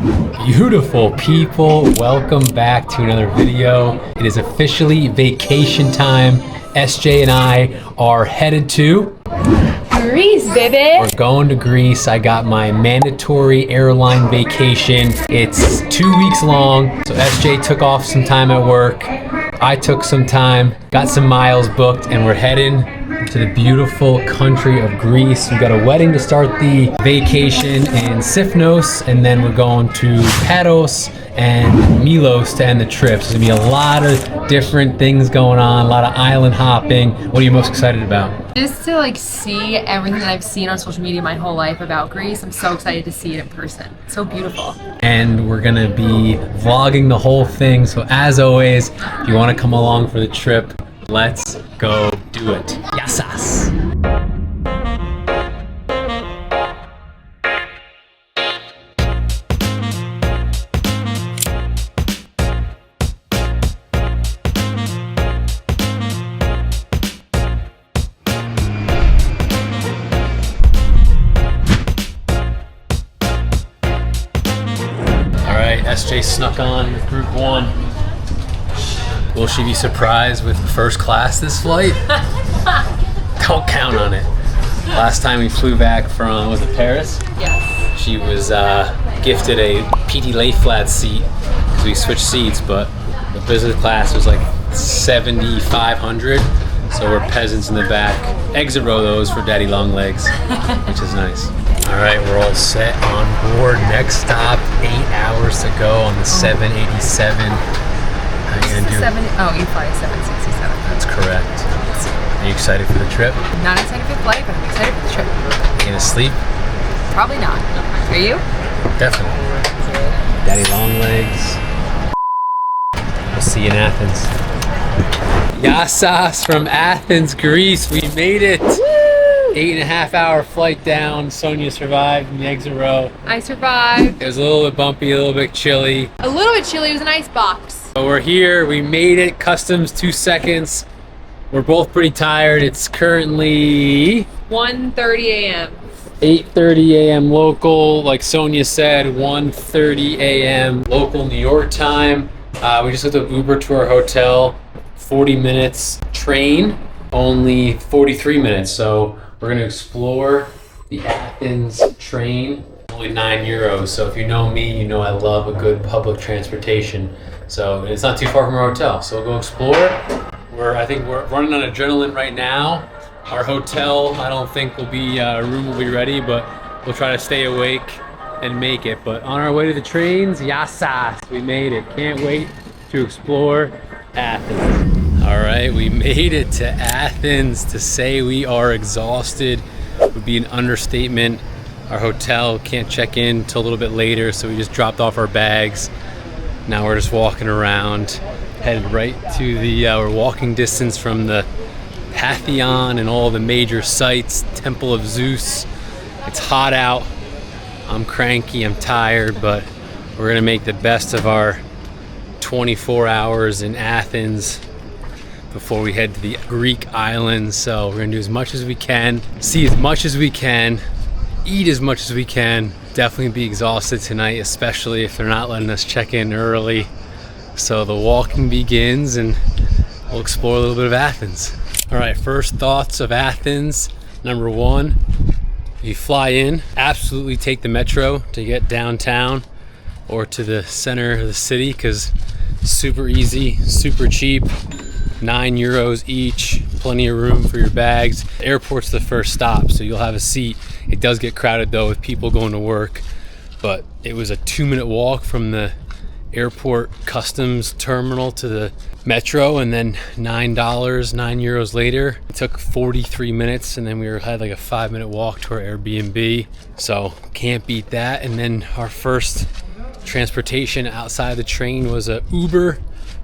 Beautiful people, welcome back to another video. It is officially vacation time. SJ and I are headed to Greece, baby. We're going to Greece. I got my mandatory airline vacation. It's 2 weeks long. So SJ took off some time at work. I took some time, got some miles booked, and we're heading to the beautiful country of Greece. We've got a wedding to start the vacation in Sifnos, and then we're going to Paros and Milos to end the trip. So there's gonna be a lot of different things going on, a lot of island hopping. What are you most excited about? Just to see everything that I've seen on social media my whole life about Greece. I'm so excited to see it in person. It's so beautiful. And we're gonna be vlogging the whole thing. So as always, if you wanna come along for the trip, let's go do it. Yassas! SJ snuck on with group one. Will she be surprised with first class this flight? Don't count on it. Last time we flew back from, was it Paris? Yes. She was gifted a PT lay flat seat because we switched seats, but the business class was like 7,500. So we're peasants in the back. Exit row those for daddy long legs, which is nice. All right, we're all set on board. Next stop, 8 hours to go on the 787. How are you gonna do it? You fly 767. That's correct. Are you excited for the trip? I'm not excited for the flight, but I'm excited for the trip. You gonna sleep? Probably not. Are you? Definitely. Daddy long legs. We'll see you in Athens. Yassas from Athens, Greece. We made it. Woo! 8.5 hour flight down. Sonia survived in the exit row. I survived. It was a little bit bumpy, a little bit chilly. A little bit chilly. It was an ice box. But we're here. We made it. Customs 2 seconds. We're both pretty tired. It's currently 1:30 a.m. 8:30 a.m. local. Like Sonia said, 1:30 a.m. local New York time. We just took the Uber to our hotel. 40 minutes. Train, only 43 minutes. So we're gonna explore the Athens train. Only €9. So if you know me, you know I love a good public transportation. So it's not too far from our hotel. So we'll go explore. I think we're running on adrenaline right now. Our hotel, I don't think room will be ready, but we'll try to stay awake and make it. But on our way to the trains, yassas, we made it. Can't wait to explore Athens. All right, we made it to Athens. To say we are exhausted would be an understatement. Our hotel can't check in until a little bit later, so we just dropped off our bags. Now we're just walking around, headed right to we're walking distance from the Pantheon and all the major sites, Temple of Zeus. It's hot out. I'm cranky, I'm tired, but we're gonna make the best of our 24 hours in Athens before we head to the Greek islands. So we're gonna do as much as we can, see as much as we can, eat as much as we can. Definitely be exhausted tonight, especially if they're not letting us check in early. So the walking begins and we'll explore a little bit of Athens. All right, first thoughts of Athens. Number one, if you fly in, absolutely take the metro to get downtown or to the center of the city, because super easy, super cheap. €9 each, plenty of room for your bags. The airport's the first stop, so you'll have a seat. It does get crowded though with people going to work, but it was a 2-minute walk from the airport customs terminal to the metro, and then €9 later. It took 43 minutes, and then we had like a 5-minute walk to our Airbnb. So can't beat that. And then our first transportation outside the train was a Uber,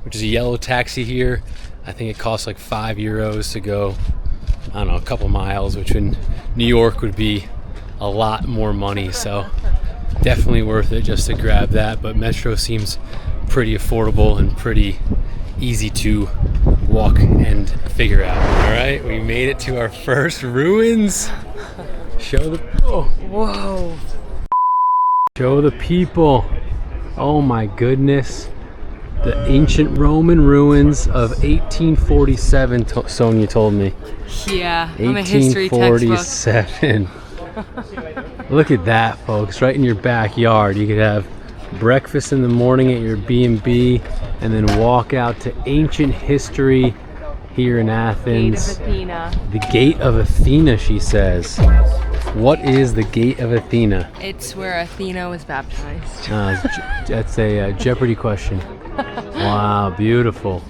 which is a yellow taxi here. I think it costs like €5 to go, I don't know, a couple miles, which in New York would be a lot more money. So definitely worth it just to grab that. But Metro seems pretty affordable and pretty easy to walk and figure out. All right, we made it to our first ruins. Show the, oh, Whoa. show the people. Oh my goodness. The ancient Roman ruins of 1847, Sonia told me. Yeah, I'm a history textbook. 1847. Look at that, folks, right in your backyard. You could have breakfast in the morning at your B&B and then walk out to ancient history here in Athens. Gate of Athena. The Gate of Athena, she says. What is the Gate of Athena? It's where Athena was baptized. That's a Jeopardy question. Wow, beautiful.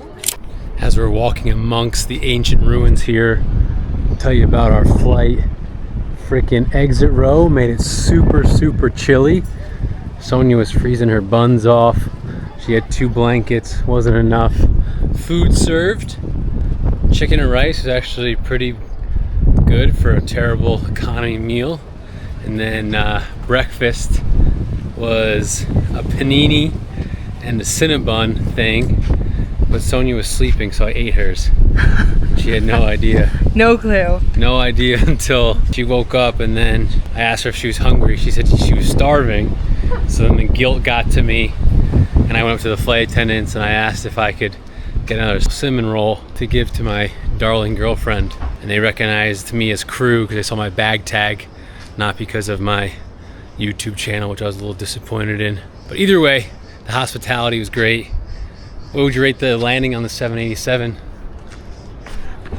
As we're walking amongst the ancient ruins here, I'll tell you about our flight. Freaking exit row made it super, super chilly. Sonia was freezing her buns off. She had 2 blankets, wasn't enough. Food served. Chicken and rice is actually pretty good for a terrible economy meal. And then breakfast was a panini and the Cinnabon thing, but Sonia was sleeping, so I ate hers. She had no idea. No clue. No idea until she woke up, and then I asked her if she was hungry. She said she was starving. So then the guilt got to me, and I went up to the flight attendants and I asked if I could get another cinnamon roll to give to my darling girlfriend. And they recognized me as crew because they saw my bag tag, not because of my YouTube channel, which I was a little disappointed in. But either way, the hospitality was great. What would you rate the landing on the 787?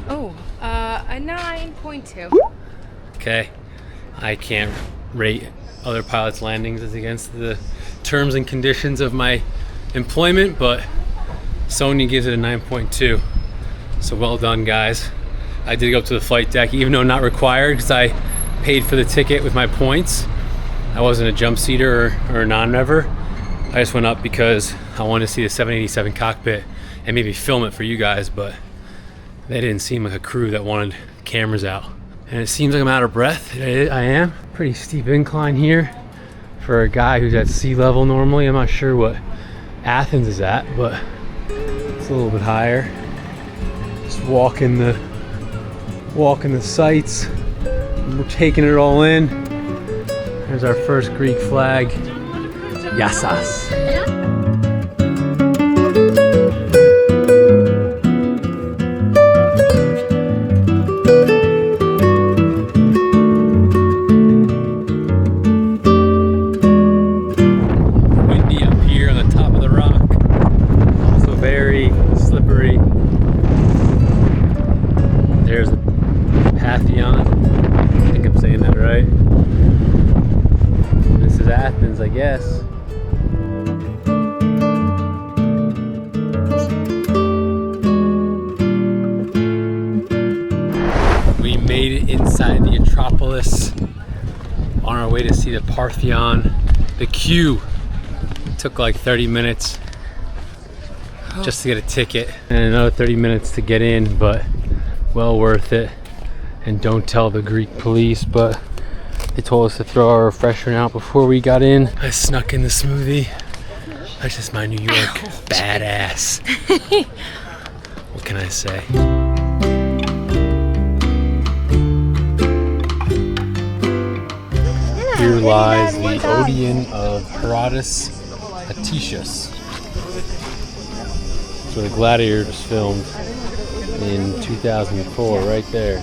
Oh, a 9.2. Okay, I can't rate other pilots' landings as against the terms and conditions of my employment, but Sonia gives it a 9.2. So well done, guys. I did go up to the flight deck, even though not required, because I paid for the ticket with my points. I wasn't a jump seater or a non-rever. I just went up because I wanted to see the 787 cockpit and maybe film it for you guys, but they didn't seem like a crew that wanted cameras out. And it seems like I'm out of breath. I am. Pretty steep incline here for a guy who's at sea level normally. I'm not sure what Athens is at, but it's a little bit higher. Just walking the sights. We're taking it all in. There's our first Greek flag. Yassas. Windy up here on the top of the rock. Also very slippery. There's the Pantheon. I think I'm saying that right. This is Athens, I guess. We made it inside the Acropolis on our way to see the Parthenon. The queue took like 30 minutes just to get a ticket and another 30 minutes to get in, but well worth it. And don't tell the Greek police, but they told us to throw our refreshment out before we got in. I snuck in the smoothie. That's just my New York badass. What can I say? Here lies the Odeon of Herodotus Atticus. So the Gladiator was filmed in 2004, right there.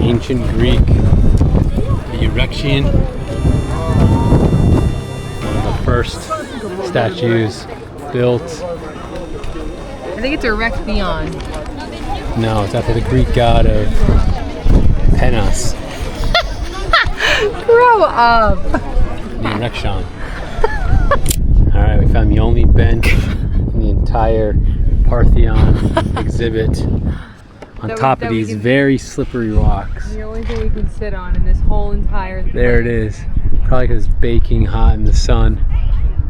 Ancient Greek, the erection, one of the first statues built. I think it's Erechtheion. No, it's after the Greek god of Penas. Grow up. The erection. Alright, we found the only bench in the entire Parthenon exhibit on top of these very slippery rocks. The only thing we can sit on in this whole entire thing. There it is. Probably because it's baking hot in the sun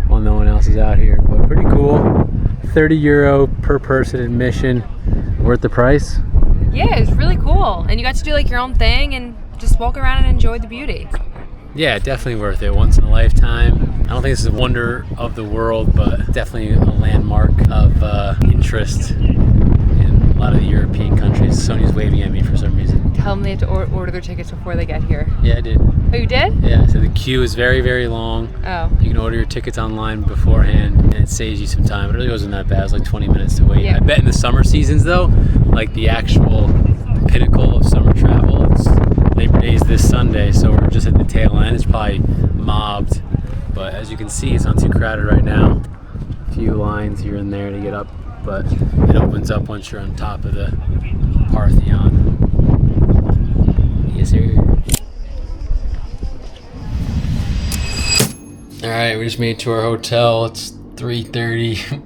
while no one else is out here. But pretty cool. €30 per person admission. Worth the price? Yeah, it's really cool. And you got to do like your own thing and just walk around and enjoy the beauty. Yeah, definitely worth it. Once in a lifetime. I don't think this is a wonder of the world, but definitely a landmark of interest in a lot of the European countries. Sony's waving at me for some reason. Tell them they have to order their tickets before they get here. Yeah, I did. Oh, you did? Yeah, so the queue is very, very long. Oh. You can order your tickets online beforehand, and it saves you some time. It really wasn't that bad. It was like 20 minutes to wait. Yeah. I bet in the summer seasons, though, like the actual pinnacle of summer travel, it's Labor Day is this Sunday, so we're just at the tail end. It's probably mobbed, but as you can see, it's not too crowded right now. A few lines here and there to get up, but it opens up once you're on top of the Parthenon. Yes, sir. All right, we just made it to our hotel. It's 3:30.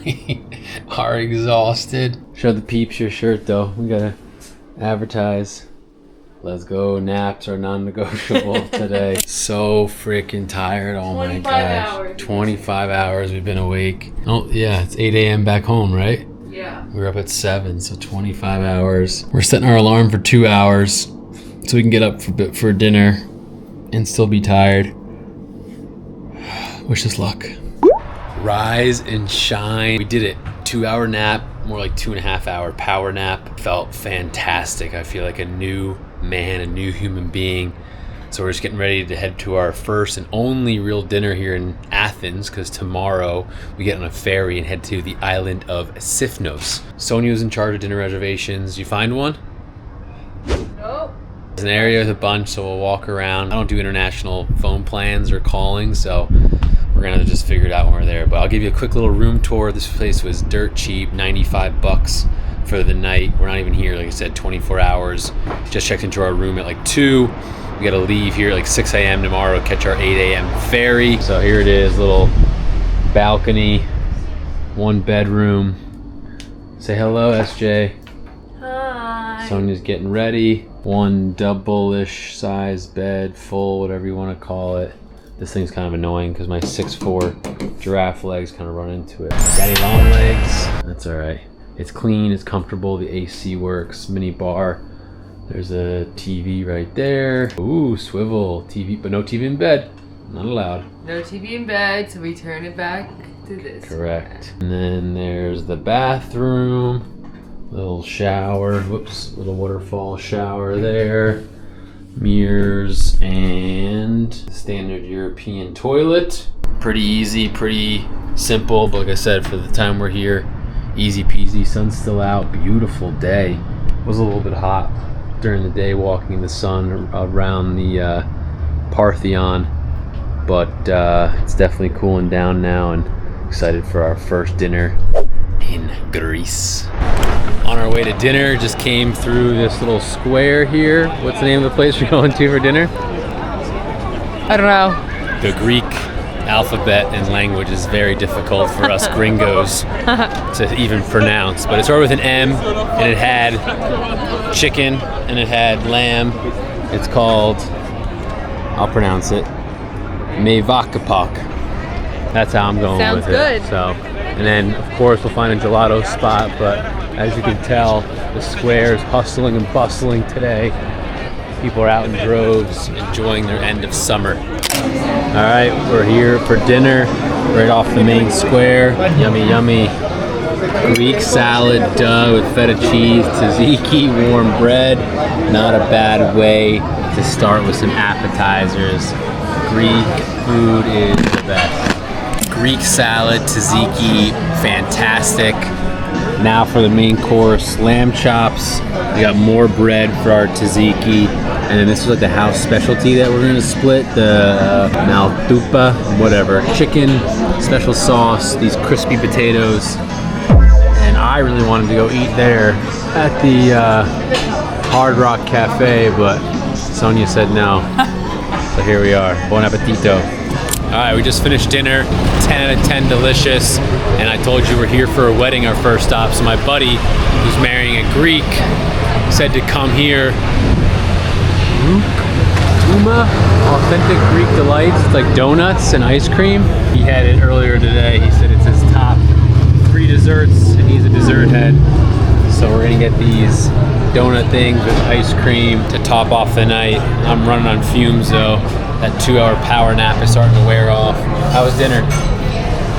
We are exhausted. Show the peeps your shirt, though. We gotta advertise. Let's go. Naps are non-negotiable today. So freaking tired. Oh my gosh. Hours. 25 hours we've been awake. Oh yeah, it's 8 a.m. back home, right? Yeah. We were up at 7, so 25 hours. We're setting our alarm for 2 hours so we can get up for dinner and still be tired. Wish us luck. Rise and shine. We did it. 2-hour nap, more like 2.5 hour power nap. Felt fantastic. I feel like a new man, a new human being. So we're just getting ready to head to our first and only real dinner here in Athens, because tomorrow we get on a ferry and head to the island of Sifnos. Sonia's in charge of dinner reservations. You find one? Nope. It's an area with a bunch, so we'll walk around. I don't do international phone plans or calling, so we're gonna just figure it out when we're there. But I'll give you a quick little room tour. This place was dirt cheap, $95 for the night. We're not even here, like I said, 24 hours. Just checked into our room at like 2. We gotta leave here at like 6 a.m. tomorrow to catch our 8 a.m. ferry. So here it is, little balcony, 1 bedroom. Say hello, SJ. Hi. Sonia's getting ready. 1 double-ish size bed, full, whatever you want to call it. This thing's kind of annoying because my 6'4" giraffe legs kind of run into it. Daddy long legs. That's all right. It's clean, it's comfortable, the AC works, mini bar. There's a TV right there. Ooh, swivel TV, but no TV in bed. Not allowed. No TV in bed, so we turn it back to this. Correct. And then there's the bathroom. Little shower. Whoops, little waterfall shower there. Mirrors and standard European toilet. Pretty easy, pretty simple, but like I said, for the time we're here, easy peasy. Sun's still out, beautiful day. It was a little bit hot during the day walking in the sun around the Parthenon, but it's definitely cooling down now, and excited for our first dinner in Greece. On our way to dinner, just came through this little square here. What's the name of the place we're going to for dinner? I don't know. The Greek alphabet and language is very difficult for us gringos to even pronounce, but it started with an M, and it had chicken, and it had lamb. It's called, I'll pronounce it, Mevakapak. That's how I'm going Sounds with it. good. So, and then of course we'll find a gelato spot, but as you can tell, the square is hustling and bustling today. People are out in droves enjoying their end of summer. All right, we're here for dinner right off the main square. Yummy, yummy Greek salad, with feta cheese, tzatziki, warm bread. Not a bad way to start with some appetizers. Greek food is the best. Greek salad, tzatziki, fantastic. Now for the main course, lamb chops. We got more bread for our tzatziki. And then this is like the house specialty that we're gonna split, the maltupa, whatever. Chicken, special sauce, these crispy potatoes. And I really wanted to go eat there at the Hard Rock Cafe, but Sonia said no. So here we are. Bon appetito. All right, we just finished dinner. 10 out of 10 delicious. And I told you we're here for a wedding, our first stop. So my buddy, who's marrying a Greek, said to come here. Uma, authentic Greek delights. It's like donuts and ice cream. He had it earlier today. He said it's his top 3 desserts, and he's a dessert head. So we're gonna get these donut things with ice cream to top off the night. I'm running on fumes though. That 2-hour power nap is starting to wear off. How was dinner?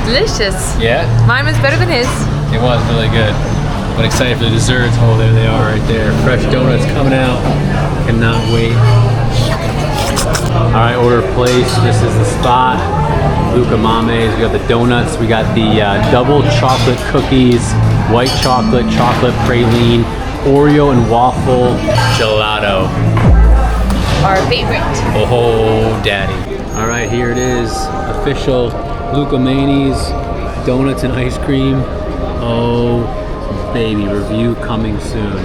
Delicious. Yeah? Mine was better than his. It was really good. But excited for the desserts. Oh, there they are right there. Fresh donuts coming out. Cannot wait. All right, order a place. This is the spot. Luca Mames. We got the donuts. We got the double chocolate cookies, white chocolate, chocolate praline, Oreo and waffle gelato. Our favorite. Oh, daddy. All right, here it is. Official Luca Mames donuts and ice cream. Oh, baby, review coming soon.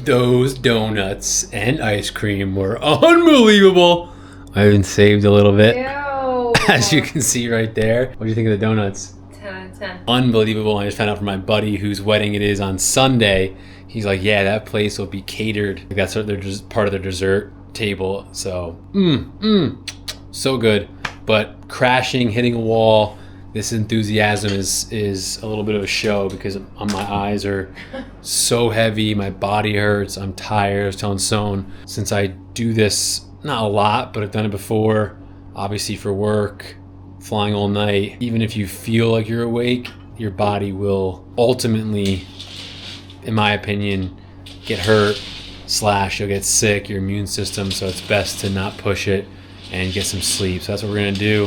Those donuts and ice cream were unbelievable. I even saved a little bit. Ew. As you can see right there. What do you think of the donuts? 10 out of 10. Unbelievable. I just found out from my buddy whose wedding it is on Sunday. He's like, yeah, that place will be catered. That's sort of part of their dessert table. So, so good. But crashing, hitting a wall. This enthusiasm is a little bit of a show because my eyes are so heavy, my body hurts, I'm tired. I was telling Son, since I do this, not a lot, but I've done it before, obviously for work, flying all night. Even if you feel like you're awake, your body will ultimately, in my opinion, get hurt, / you'll get sick, your immune system, so it's best to not push it and get some sleep. So that's what we're gonna do.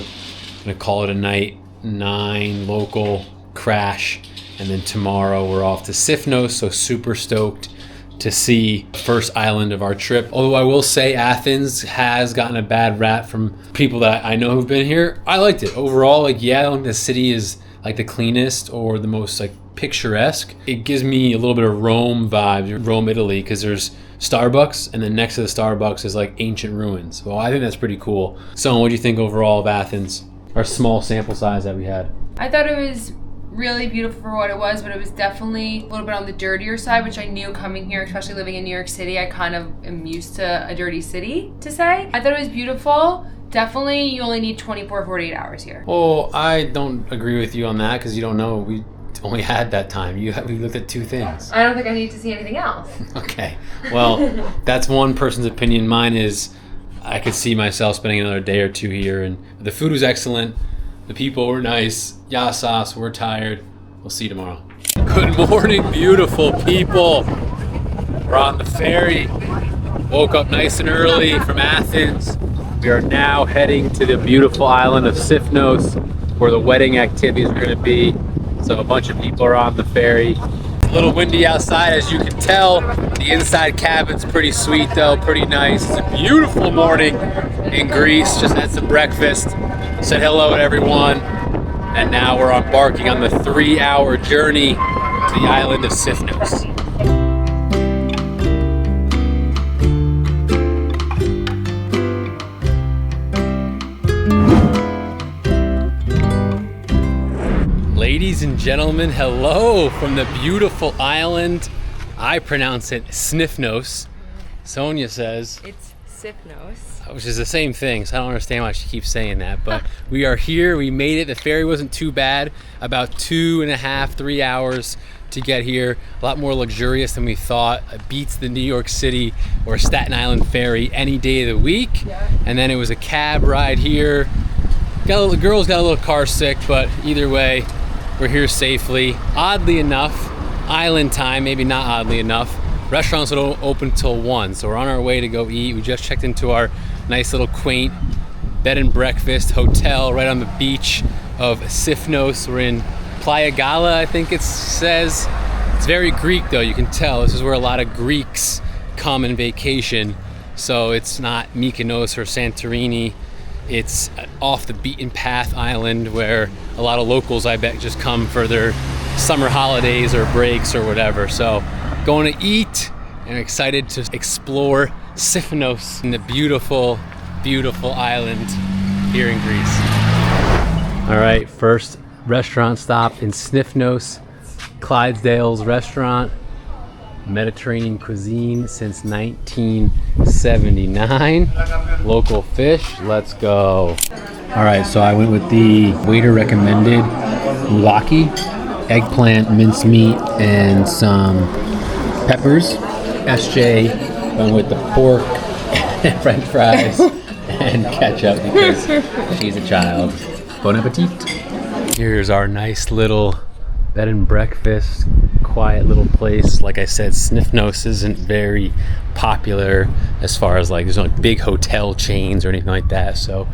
I'm gonna call it a night. 9 local crash, and then tomorrow we're off to Sifnos, so super stoked to see the first island of our trip. Although I will say Athens has gotten a bad rap from people that I know who've been here. I liked it overall. Like, yeah, I don't think the city is like the cleanest or the most like picturesque. It gives me a little bit of Rome vibes, Rome, Italy, because there's Starbucks, and then next to the Starbucks is like ancient ruins. Well, I think that's pretty cool. So what do you think overall of Athens? Our small sample size that we had. I thought it was really beautiful for what it was, but it was definitely a little bit on the dirtier side, which I knew coming here, especially living in New York City. I kind of am used to a dirty city, to say. I thought it was beautiful. Definitely, you only need 24, 48 hours here. Oh, I don't agree with you on that because you don't know. We only had that time. We looked at 2 things. I don't think I need to see anything else. Okay. Well, that's one person's opinion. Mine is I could see myself spending another day or 2 here, and the food was excellent. The people were nice. Yassas, we're tired. We'll see you tomorrow. Good morning, beautiful people. We're on the ferry. Woke up nice and early from Athens. We are now heading to the beautiful island of Sifnos, where the wedding activities are going to be. So a bunch of people are on the ferry. It's a little windy outside, as you can tell. The inside cabin's pretty sweet though, pretty nice. It's a beautiful morning in Greece. Just had some breakfast, said hello to everyone, and now we're embarking on the 3-hour journey to the island of Sifnos. Ladies and gentlemen, hello from the beautiful island. I pronounce it Sifnos. Sonia says It's Sifnos. which is the same thing, so I don't understand why she keeps saying that. But we are here, we made it. The ferry wasn't too bad, about 2.5, 3 hours to get here. A lot more luxurious than we thought. It beats the New York City or Staten Island ferry any day of the week. Yeah. And then it was a cab ride here. The girls got a little car sick, but either way, we're here safely. Oddly enough, island time, maybe not oddly enough, restaurants don't open till 1, so we're on our way to go eat. We just checked into our nice little quaint bed and breakfast hotel right on the beach of Sifnos. We're in Playa Gala, I think it says. It's very Greek though, you can tell. This is where a lot of Greeks come and vacation. So it's not Mykonos or Santorini. It's an off the beaten path island where a lot of locals, I bet, just come for their summer holidays or breaks or whatever. So going to eat and excited to explore Sifnos in the beautiful, beautiful island here in Greece. All right, first restaurant stop in Sifnos, Clydesdale's restaurant. Mediterranean cuisine since 1979. Local fish, let's go. All right, so I went with the waiter recommended moulaki, eggplant, mincemeat, and some peppers. SJ went with the pork, French fries, and ketchup because she's a child. Bon appetit. Here's our nice little bed and breakfast, quiet little place. Like I said, Sifnos isn't very popular as far as like there's no like big hotel chains or anything like that. So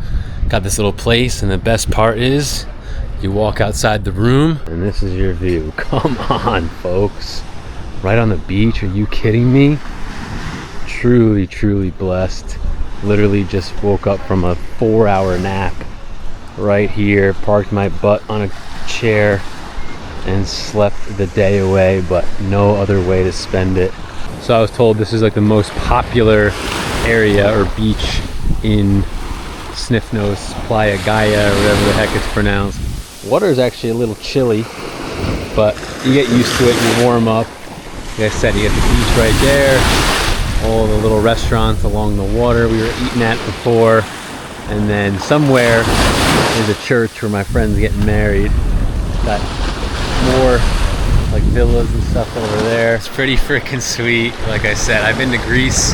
got this little place, and the best part is you walk outside the room and this is your view. Come on, folks. Right on the beach, are you kidding me? Truly, truly blessed. Literally just woke up from a 4-hour nap right here, parked my butt on a chair and slept the day away, but no other way to spend it. So I was told this is like the most popular area or beach in Sifnos, Playa Gaia, or whatever the heck it's pronounced. Water is actually a little chilly, but you get used to it, you warm up. Like I said, you get the beach right there, all the little restaurants along the water we were eating at before, and then somewhere there's a church where my friend's getting married. Got more like villas and stuff over there. It's pretty freaking sweet. Like I said, I've been to Greece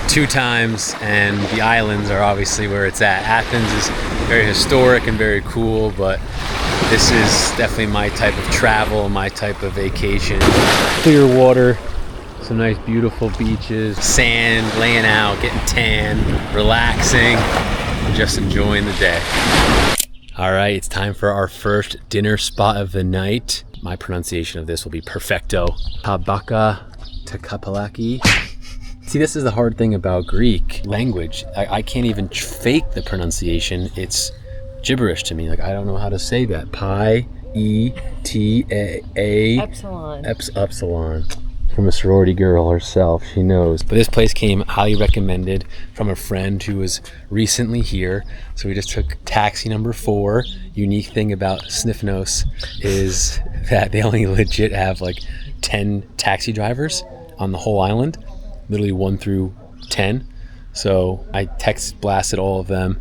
2 times, and the islands are obviously where it's at. Athens is very historic and very cool, but this is definitely my type of travel, my type of vacation. Clear water, some nice beautiful beaches, sand, laying out, getting tan, relaxing, and just enjoying the day. All right, it's time for our first dinner spot of the night. My pronunciation of this will be perfecto. Tabaka Takapalaki. See, this is the hard thing about Greek language. I can't even fake the pronunciation. It's gibberish to me. Like, I don't know how to say that. Pi, E, T, A. Epsilon. Epsilon. From a sorority girl herself, she knows. But this place came highly recommended from a friend who was recently here. So we just took taxi number 4. Unique thing about Sifnos is that they only legit have like 10 taxi drivers on the whole island, literally 1 through 10. So I text blasted all of them,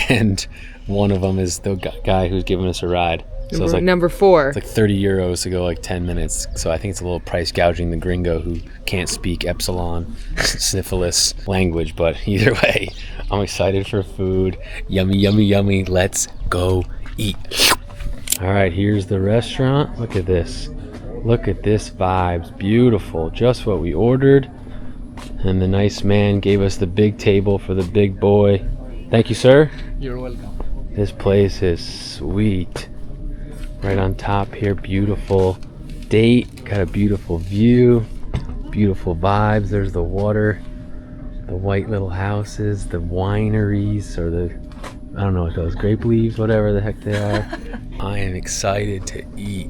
and one of them is the guy who's giving us a ride. So it's like number 4. It's like 30 euros to go like 10 minutes. So I think it's a little price gouging the gringo who can't speak epsilon syphilis language. But either way, I'm excited for food. Yummy, yummy, yummy. Let's go eat. All right, here's the restaurant. Look at this. Look at this vibes. Beautiful. Just what we ordered. And the nice man gave us the big table for the big boy. Thank you, sir. You're welcome. This place is sweet. Right on top here, beautiful date, got a beautiful view, beautiful vibes. There's the water, the white little houses, the wineries, or the, I don't know what those, grape leaves, whatever the heck they are. I am excited to eat.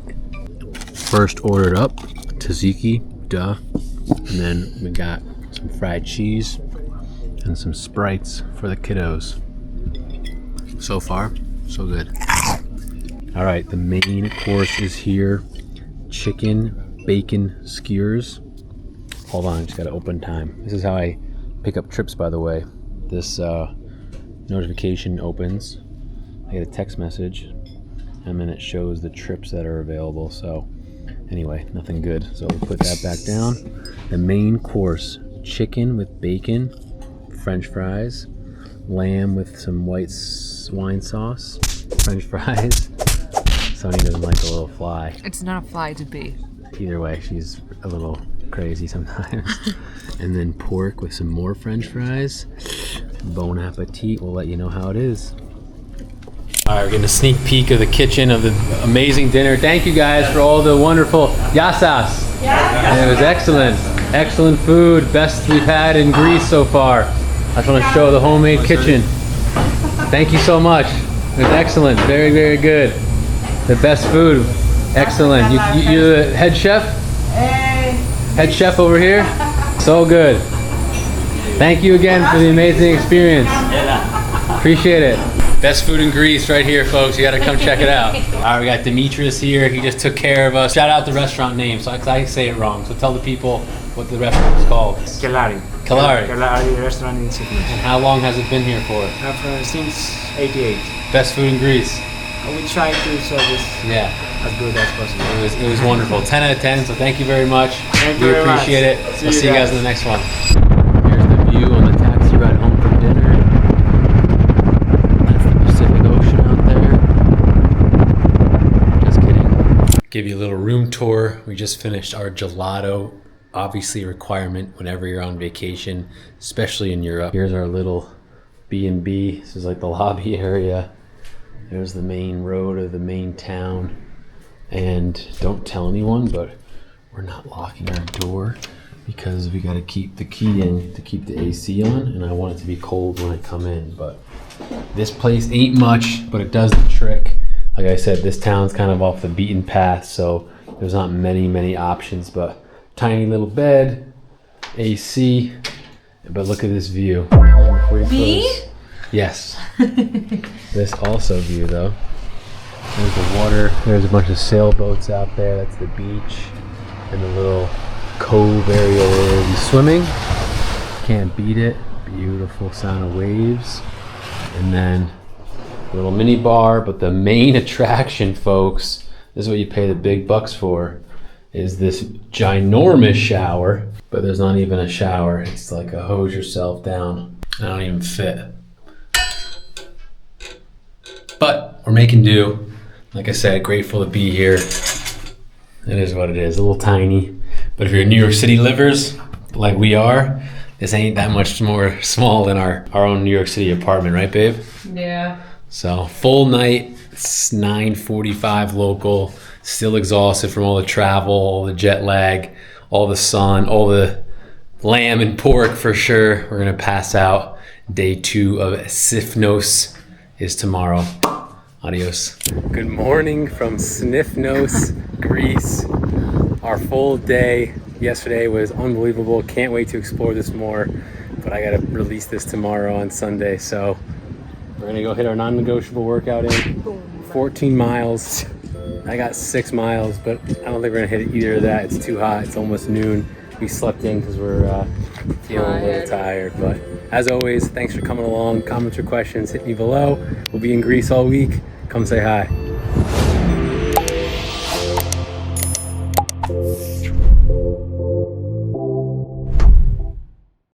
First ordered up, tzatziki, duh. And then we got some fried cheese and some Sprites for the kiddos. So far, so good. All right, the main course is here. Chicken bacon skewers. Hold on, just gotta open time. This is how I pick up trips, by the way. This notification opens. I get a text message, and then it shows the trips that are available. So anyway, nothing good. So we'll put that back down. The main course, chicken with bacon, French fries, lamb with some white wine sauce, French fries. Sonny doesn't like a little fly. It's not a fly, it's a bee. Either way, she's a little crazy sometimes. And then pork with some more French fries. Bon appetit. We'll let you know how it is. All right, we're getting a sneak peek of the kitchen of the amazing dinner. Thank you guys for all the wonderful yasas. Yeah. It was excellent. Excellent food. Best we've had in Greece so far. I just want to show the homemade kitchen. Thank you so much. It was excellent. Very, very good. The best food. Excellent. You're the head chef? Head chef over here? So good. Thank you again for the amazing experience. Appreciate it. Best food in Greece right here, folks. You gotta come check it out. All right, we got Dimitris here. He just took care of us. Shout out the restaurant name, so I say it wrong. So tell the people what the restaurant is called. Kelari. Kelari. Kelari restaurant in Sifnos. And how long has it been here for? Since 88. Best food in Greece. We try to service Yeah. as good as possible. It was wonderful. 10 out of 10, so thank you very much. Thank you We very much. appreciate it. See We'll you see you guys guys. in the next one. Here's the view on the taxi ride home from dinner. That's the Pacific Ocean out there. Just kidding. Give you a little room tour. We just finished our gelato. Obviously a requirement whenever you're on vacation, especially in Europe. Here's our little B&B. This is like the lobby area. There's the main road of the main town. And don't tell anyone, but we're not locking our door because we got to keep the key in to keep the AC on, and I want it to be cold when I come in. But this place ain't much, but it does the trick. Like I said, this town's kind of off the beaten path, so there's not many options, but tiny little bed, AC, but look at this view. Me? Yes. This also view though. There's the water. There's a bunch of sailboats out there. That's the beach. And the little cove area where we'll be swimming. Can't beat it. Beautiful sound of waves. And then a little mini bar. But the main attraction, folks, this is what you pay the big bucks for, is this ginormous shower. But there's not even a shower. It's like a hose yourself down. I don't even fit. But we're making do. Like I said, grateful to be here. It is what it is, a little tiny. But if you're New York City livers, like we are, this ain't that much more small than our own New York City apartment, right, babe? Yeah. So full night, it's 9:45 local, still exhausted from all the travel, all the jet lag, all the sun, all the lamb and pork for sure. We're gonna pass out. Day 2 of Sifnos is tomorrow. Adios. Good morning from Sifnos, Greece. Our full day yesterday was unbelievable. Can't wait to explore this more, but I gotta release this tomorrow on Sunday. So we're gonna go hit our non-negotiable workout in 14 miles. I got 6 miles, but I don't think we're gonna hit either of that. It's too hot, it's almost noon. We slept in because we're feeling a little tired, but as always, thanks for coming along. Comments or questions, hit me below. We'll be in Greece all week. Come say hi.